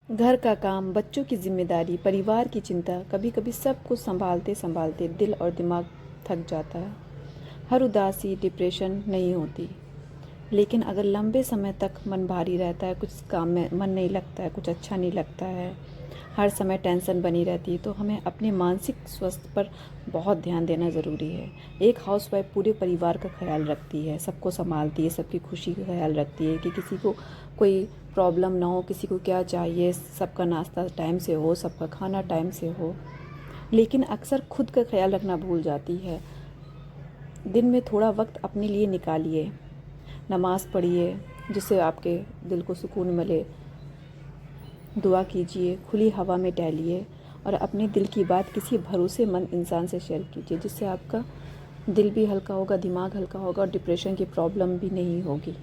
घर का काम, बच्चों की जिम्मेदारी, परिवार की चिंता, कभी कभी सब कुछ संभालते संभालते दिल और दिमाग थक जाता है। हर उदासी डिप्रेशन नहीं होती, लेकिन अगर लंबे समय तक मन भारी रहता है, कुछ काम में मन नहीं लगता है, कुछ अच्छा नहीं लगता है, हर समय टेंशन बनी रहती है, तो हमें अपने मानसिक स्वास्थ्य पर बहुत ध्यान देना ज़रूरी है। एक हाउसवाइफ पूरे परिवार का ख्याल रखती है, सबको संभालती है, सबकी खुशी का ख्याल रखती है कि किसी को कोई प्रॉब्लम ना हो, किसी को क्या चाहिए, सबका नाश्ता टाइम से हो, सबका खाना टाइम से हो। लेकिन अक्सर खुद का ख्याल रखना भूल जाती है। दिन में थोड़ा वक्त अपने लिए निकालिए, नमाज़ पढ़िए जिससे आपके दिल को सुकून मिले, दुआ कीजिए, खुली हवा में टहलिए और अपने दिल की बात किसी भरोसेमंद इंसान से शेयर कीजिए, जिससे आपका दिल भी हल्का होगा, दिमाग हल्का होगा और डिप्रेशन की प्रॉब्लम भी नहीं होगी।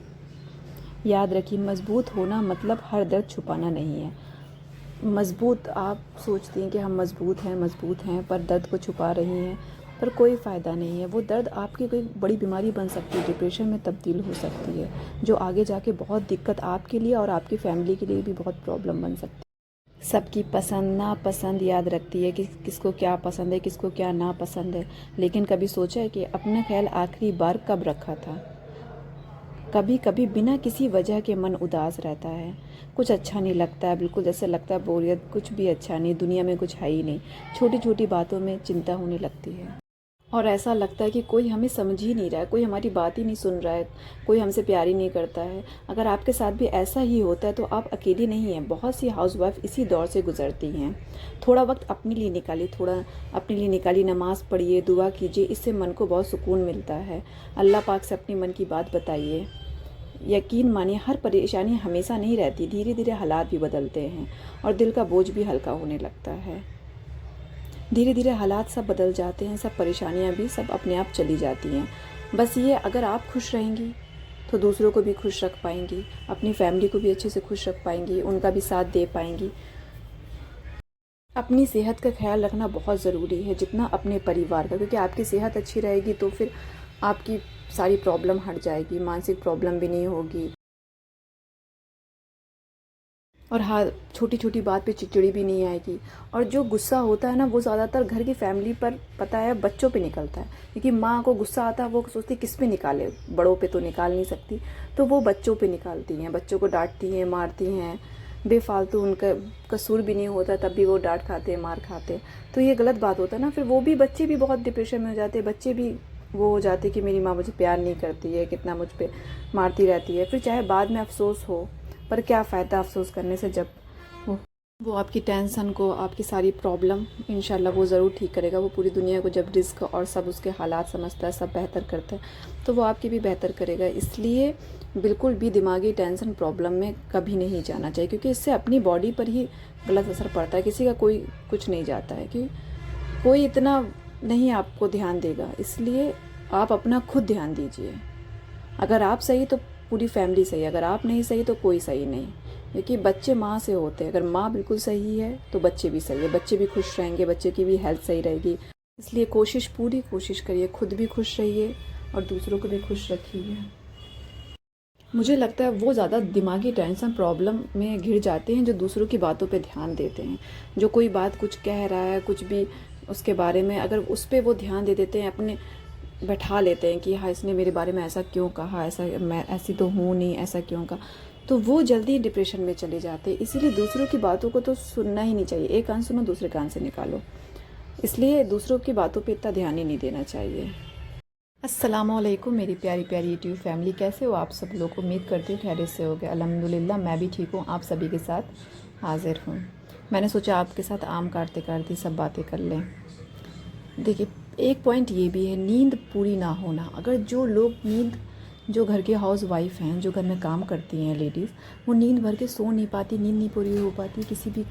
याद रखिए, मज़बूत होना मतलब हर दर्द छुपाना नहीं है। मज़बूत आप सोचती हैं कि हम मज़बूत हैं पर दर्द को छुपा रही हैं, पर कोई फ़ायदा नहीं है। वो दर्द आपकी कोई बड़ी बीमारी बन सकती है, डिप्रेशन में तब्दील हो सकती है, जो आगे जाके बहुत दिक्कत आपके लिए और आपकी फ़ैमिली के लिए भी बहुत प्रॉब्लम बन सकती है। सबकी पसंद नापसंद याद रखती है कि किसको क्या पसंद है, किसको क्या नापसंद है, लेकिन कभी सोचा है कि अपना ख्याल आखिरी बार कब रखा था? कभी कभी बिना किसी वजह के मन उदास रहता है, कुछ अच्छा नहीं लगता है, बिल्कुल जैसे लगता है बोरियत, कुछ भी अच्छा नहीं, दुनिया में कुछ है ही नहीं। छोटी छोटी बातों में चिंता होने लगती है और ऐसा लगता है कि कोई हमें समझ ही नहीं रहा है, कोई हमारी बात ही नहीं सुन रहा है, कोई हमसे प्यार ही नहीं करता है। अगर आपके साथ भी ऐसा ही होता है तो आप अकेली नहीं हैं, बहुत सी हाउसवाइफ इसी दौर से गुजरती हैं। थोड़ा वक्त अपने लिए निकालिए, नमाज़ पढ़िए, दुआ कीजिए, इससे मन को बहुत सुकून मिलता है। अल्लाह पाक से अपनी मन की बात बताइए। यकीन मानिए, हर परेशानी हमेशा नहीं रहती, धीरे धीरे हालात भी बदलते हैं और दिल का बोझ भी हल्का होने लगता है। धीरे धीरे हालात सब बदल जाते हैं, सब परेशानियां भी सब अपने आप चली जाती हैं। बस ये, अगर आप खुश रहेंगी तो दूसरों को भी खुश रख पाएंगी, अपनी फैमिली को भी अच्छे से खुश रख पाएंगी, उनका भी साथ दे पाएंगी। अपनी सेहत का ख्याल रखना बहुत ज़रूरी है, जितना अपने परिवार का, क्योंकि आपकी सेहत अच्छी रहेगी तो फिर आपकी सारी प्रॉब्लम हट जाएगी, मानसिक प्रॉब्लम भी नहीं होगी। और हाँ, छोटी छोटी बात पे चिड़चिड़ी भी नहीं आएगी। और जो गुस्सा होता है ना, वो ज़्यादातर घर की फैमिली पर, पता है, बच्चों पे निकलता है, क्योंकि माँ को गुस्सा आता है, वो सोचती किस पे निकाले, बड़ों पे तो निकाल नहीं सकती, तो वो बच्चों पे निकालती हैं, बच्चों को डांटती हैं, मारती हैं, बेफालतू, उनका कसूर भी नहीं होता तब भी वो डांट खाते हैं, मार खाते हैं। तो ये गलत बात होता है ना, फिर वो भी, बच्चे भी बहुत डिप्रेशन में हो जाते हैं, बच्चे भी वो हो जाते कि मेरी माँ मुझे प्यार नहीं करती है, कितना मुझ पे मारती रहती है। फिर चाहे बाद में अफसोस हो, पर क्या फ़ायदा अफसोस करने से, जब वो आपकी टेंशन को, आपकी सारी प्रॉब्लम इंशाल्लाह वो ज़रूर ठीक करेगा। वो पूरी दुनिया को जब रिस्क और सब उसके हालात समझता है, सब बेहतर करता है, तो वो आपकी भी बेहतर करेगा। इसलिए बिल्कुल भी दिमागी टेंशन प्रॉब्लम में कभी नहीं जाना चाहिए, क्योंकि इससे अपनी बॉडी पर ही गलत असर पड़ता है। किसी का कोई कुछ नहीं जाता है, कि कोई इतना नहीं आपको ध्यान देगा, इसलिए आप अपना खुद ध्यान दीजिए। अगर आप सही तो पूरी फैमिली सही, अगर आप नहीं सही तो कोई सही नहीं, क्योंकि बच्चे माँ से होते हैं। अगर माँ बिल्कुल सही है तो बच्चे भी सही है, बच्चे भी खुश रहेंगे, बच्चे की भी हेल्थ सही रहेगी। इसलिए पूरी कोशिश करिए, खुद भी खुश रहिए और दूसरों को भी खुश रखिए। मुझे लगता है वो ज़्यादा दिमागी टेंशन प्रॉब्लम में घिर जाते हैं जो दूसरों की बातों पे ध्यान देते हैं। जो कोई बात कुछ कह रहा है, कुछ भी उसके बारे में, अगर उस पर वो ध्यान दे देते हैं, अपने बैठा लेते हैं कि हाँ, इसने मेरे बारे में ऐसा क्यों कहा, ऐसा, मैं ऐसी तो हूँ नहीं, ऐसा क्यों कहा, तो वो जल्दी डिप्रेशन में चले जाते हैं। इसीलिए दूसरों की बातों को तो सुनना ही नहीं चाहिए, एक कान सुनो दूसरे कान से निकालो। इसलिए दूसरों की बातों पे इतना ध्यान ही नहीं देना चाहिए। अस्सलामुअलैकुम मेरी प्यारी प्यारी यूट्यूब फैमिली, कैसे हो आप सब लोग? उम्मीद करती हूँ खैरियत से हो गए। अल्हम्दुलिल्लाह मैं भी ठीक हूँ, आप सभी के साथ हाजिर हूँ। मैंने सोचा आपके साथ आम काटते काटते सब बातें कर लें। देखिए, एक पॉइंट ये भी है, नींद पूरी ना होना। अगर जो घर के हाउस वाइफ हैं, जो घर में काम करती हैं लेडीज़, वो नींद भर के सो नहीं पाती, नींद नहीं पूरी हो पाती, किसी भी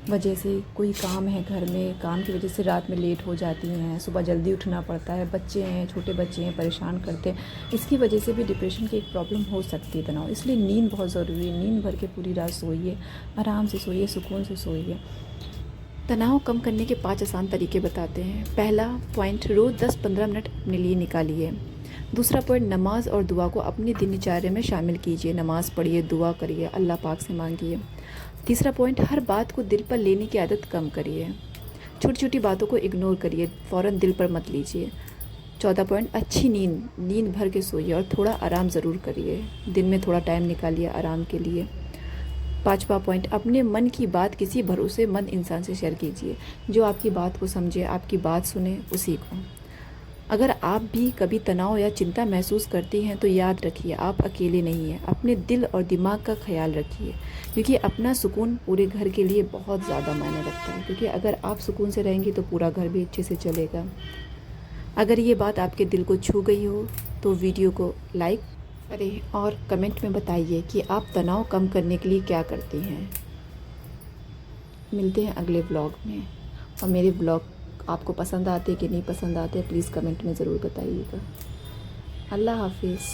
वजह से, कोई काम है घर में, काम की वजह से रात में लेट हो जाती हैं, सुबह जल्दी उठना पड़ता है, बच्चे हैं, छोटे बच्चे हैं, परेशान करते हैं, इसकी वजह से भी डिप्रेशन की एक प्रॉब्लम हो सकती है, तनाव। इसलिए नींद बहुत ज़रूरी है। नींद भर के पूरी रात सोइए, आराम से सोइए, सुकून से सोइए। तनाव कम करने के 5 आसान तरीके बताते हैं। पहला पॉइंट, रोज़ 10-15 मिनट अपने लिए निकालिए। दूसरा पॉइंट, नमाज और दुआ को अपनी दिनचर्या में शामिल कीजिए। नमाज़ पढ़िए, दुआ करिए, अल्लाह पाक से मांगिए। तीसरा पॉइंट, हर बात को दिल पर लेने की आदत कम करिए। छोटी छोटी बातों को इग्नोर करिए, फ़ौरन दिल पर मत लीजिए। चौथा पॉइंट, अच्छी नींद भर के सोइए और थोड़ा आराम ज़रूर करिए। दिन में थोड़ा टाइम निकालिए आराम के लिए। पांचवा पॉइंट, अपने मन की बात किसी भरोसेमंद इंसान से शेयर कीजिए, जो आपकी बात को समझे, आपकी बात सुने, उसी को। अगर आप भी कभी तनाव या चिंता महसूस करती हैं तो याद रखिए, आप अकेले नहीं हैं। अपने दिल और दिमाग का ख्याल रखिए, क्योंकि अपना सुकून पूरे घर के लिए बहुत ज़्यादा मायने रखता है। क्योंकि अगर आप सुकून से रहेंगी तो पूरा घर भी अच्छे से चलेगा। अगर ये बात आपके दिल को छू गई हो तो वीडियो को लाइक करें और कमेंट में बताइए कि आप तनाव कम करने के लिए क्या करती हैं। मिलते हैं अगले ब्लॉग में। और मेरे ब्लॉग आपको पसंद आते कि नहीं पसंद आते, प्लीज़ कमेंट में ज़रूर बताइएगा। अल्लाह हाफिज़।